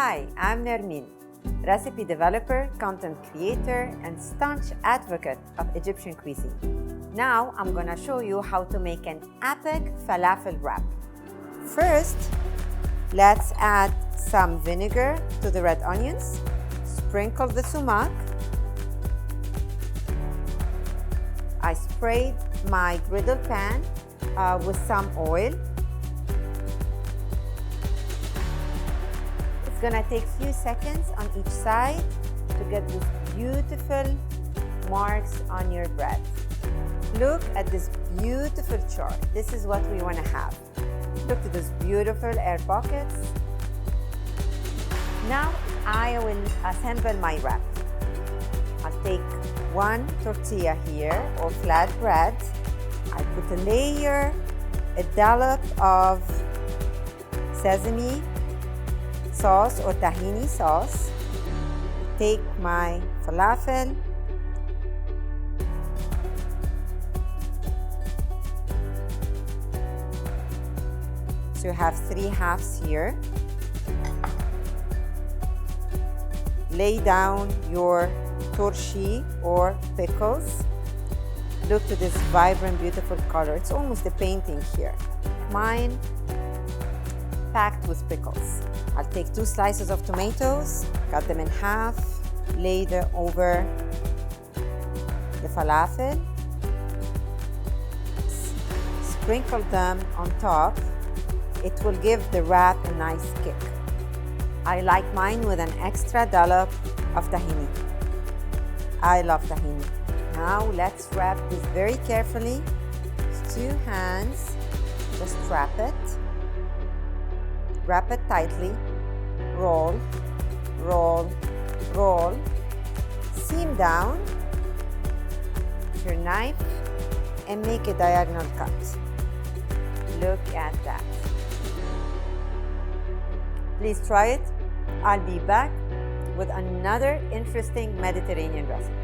Hi, I'm Nermin, recipe developer, content creator, and staunch advocate of Egyptian cuisine. Now I'm gonna show you how to make an epic falafel wrap. First, let's add some vinegar to the red onions, sprinkle the sumac. I sprayed my griddle pan with some oil. It's gonna take a few seconds on each side to get these beautiful marks on your bread. Look at this beautiful chart. This is what we wanna have. Look at those beautiful air pockets. Now I will assemble my wrap. I'll take one tortilla here or flatbread. I put a layer, a dollop of sesame sauce or tahini sauce. Take my falafel. So you have 3 halves here. Lay down your turshi or pickles. Look to this vibrant, beautiful color. It's almost a painting here. Mine packed with pickles. I'll take 2 slices of tomatoes, cut them in half, lay them over the falafel, sprinkle them on top. It will give the wrap a nice kick. I like mine with an extra dollop of tahini. I love tahini. Now let's wrap this very carefully. With 2 hands, just wrap it. Wrap it tightly. Roll, roll, roll. Seam down with your knife and make a diagonal cut. Look at that. Please try it. I'll be back with another interesting Mediterranean recipe.